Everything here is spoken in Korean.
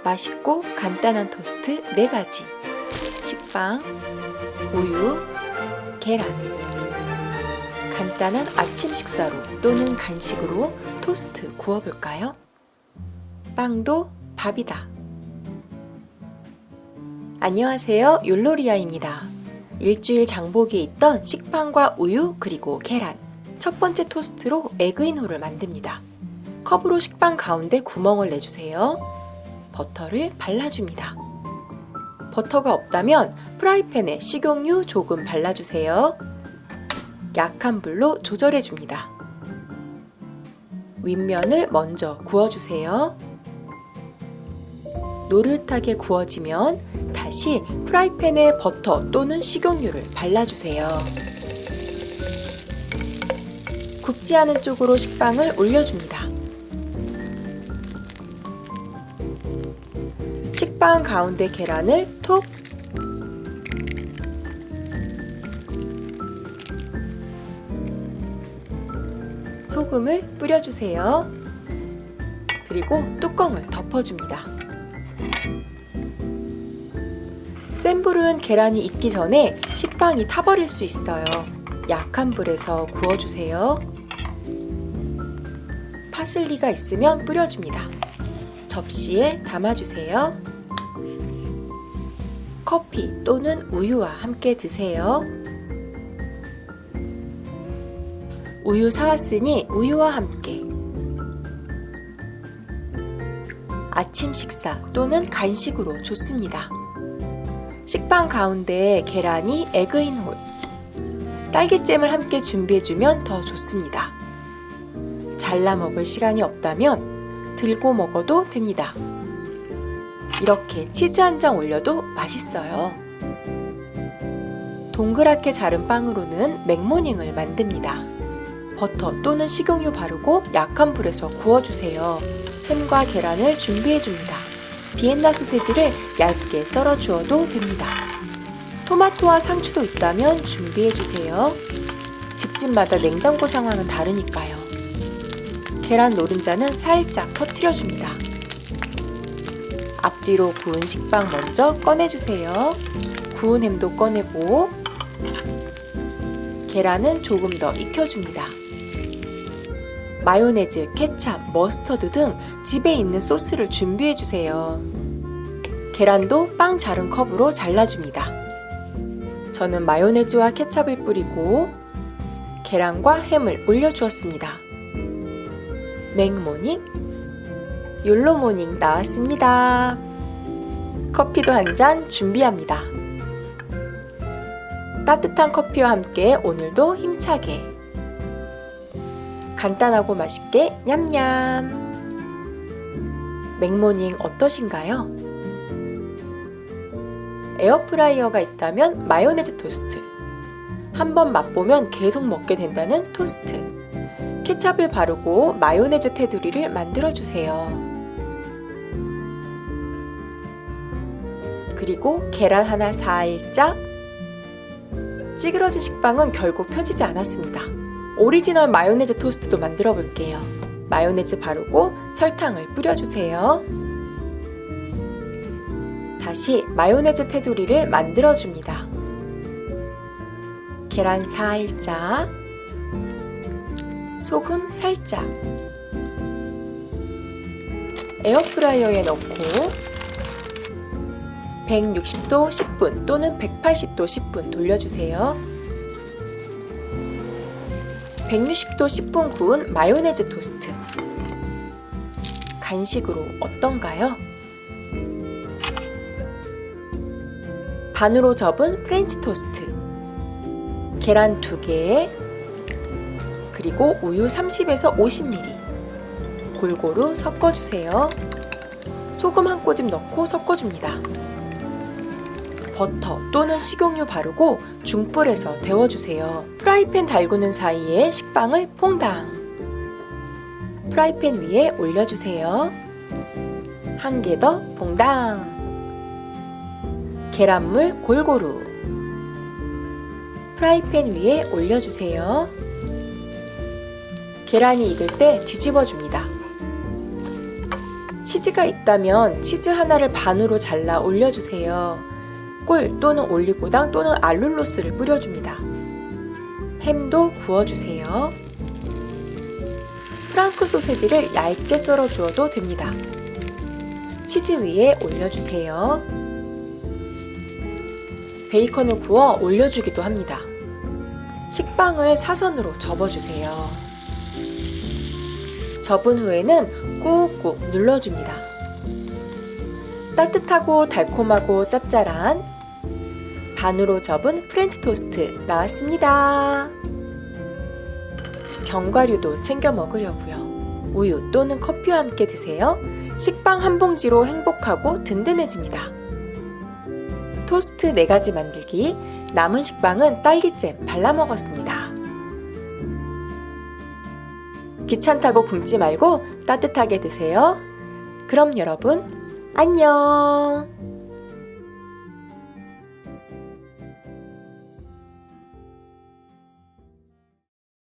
맛있고 간단한 토스트 4가지. 식빵, 우유, 계란. 간단한 아침 식사로 또는 간식으로 토스트 구워볼까요? 빵도 밥이다. 안녕하세요, 율로리아입니다. 일주일 장보기에 있던 식빵과 우유 그리고 계란. 첫 번째 토스트로 에그인홀을 만듭니다. 컵으로 식빵 가운데 구멍을 내주세요. 버터를 발라줍니다. 버터가 없다면 프라이팬에 식용유 조금 발라주세요. 약한 불로 조절해줍니다. 윗면을 먼저 구워주세요. 노릇하게 구워지면 다시 프라이팬에 버터 또는 식용유를 발라주세요. 굽지 않은 쪽으로 식빵을 올려줍니다. 식빵 가운데 계란을 톡 소금을 뿌려주세요. 그리고 뚜껑을 덮어줍니다. 센 불은 계란이 익기 전에 식빵이 타버릴 수 있어요. 약한 불에서 구워주세요. 파슬리가 있으면 뿌려줍니다. 접시에 담아주세요. 커피 또는 우유와 함께 드세요. 우유 사왔으니 우유와 함께. 아침 식사 또는 간식으로 좋습니다. 식빵 가운데 계란이 에그인홀. 딸기잼을 함께 준비해주면 더 좋습니다. 잘라 먹을 시간이 없다면 들고 먹어도 됩니다. 이렇게 치즈 한 장 올려도 맛있어요. 동그랗게 자른 빵으로는 맥모닝을 만듭니다. 버터 또는 식용유 바르고 약한 불에서 구워주세요. 햄과 계란을 준비해줍니다. 비엔나 소세지를 얇게 썰어 주어도 됩니다. 토마토와 상추도 있다면 준비해주세요. 집집마다 냉장고 상황은 다르니까요. 계란 노른자는 살짝 터뜨려줍니다. 앞뒤로 구운 식빵 먼저 꺼내주세요. 구운 햄도 꺼내고 계란은 조금 더 익혀줍니다. 마요네즈, 케찹, 머스터드 등 집에 있는 소스를 준비해주세요. 계란도 빵 자른 컵으로 잘라줍니다. 저는 마요네즈와 케찹을 뿌리고 계란과 햄을 올려주었습니다. 맥모닝, 율로모닝 나왔습니다. 커피도 한 잔 준비합니다. 따뜻한 커피와 함께 오늘도 힘차게 간단하고 맛있게 냠냠. 맥모닝 어떠신가요? 에어프라이어가 있다면 마요네즈 토스트. 한번 맛보면 계속 먹게 된다는 토스트. 케찹을 바르고 마요네즈 테두리를 만들어주세요. 그리고 계란 하나 살짝. 찌그러진 식빵은 결국 펴지지 않았습니다. 오리지널 마요네즈 토스트도 만들어 볼게요. 마요네즈 바르고 설탕을 뿌려주세요. 다시 마요네즈 테두리를 만들어줍니다. 계란 살짝, 소금 살짝, 에어프라이어에 넣고 160도 10분 또는 180도 10분 돌려주세요. 160도 10분 구운 마요네즈 토스트. 간식으로 어떤가요? 반으로 접은 프렌치 토스트. 계란 2개, 그리고 우유 30에서 50ml. 골고루 섞어주세요. 소금 한 꼬집 넣고 섞어줍니다. 버터 또는 식용유 바르고 중불에서 데워주세요. 프라이팬 달구는 사이에 식빵을 퐁당. 프라이팬 위에 올려주세요. 한 개 더 퐁당. 계란물 골고루. 프라이팬 위에 올려주세요. 계란이 익을 때 뒤집어줍니다. 치즈가 있다면 치즈 하나를 반으로 잘라 올려주세요. 꿀 또는 올리고당 또는 알룰로스를 뿌려줍니다. 햄도 구워주세요. 프랑크 소세지를 얇게 썰어 주어도 됩니다. 치즈 위에 올려주세요. 베이컨을 구워 올려주기도 합니다. 식빵을 사선으로 접어주세요. 접은 후에는 꾹꾹 눌러줍니다. 따뜻하고 달콤하고 짭짤한 반으로 접은 프렌치 토스트 나왔습니다. 견과류도 챙겨 먹으려고요. 우유 또는 커피와 함께 드세요. 식빵 한 봉지로 행복하고 든든해집니다. 토스트 4가지 만들기. 남은 식빵은 딸기잼 발라 먹었습니다. 귀찮다고 굶지 말고 따뜻하게 드세요. 그럼 여러분, 안녕!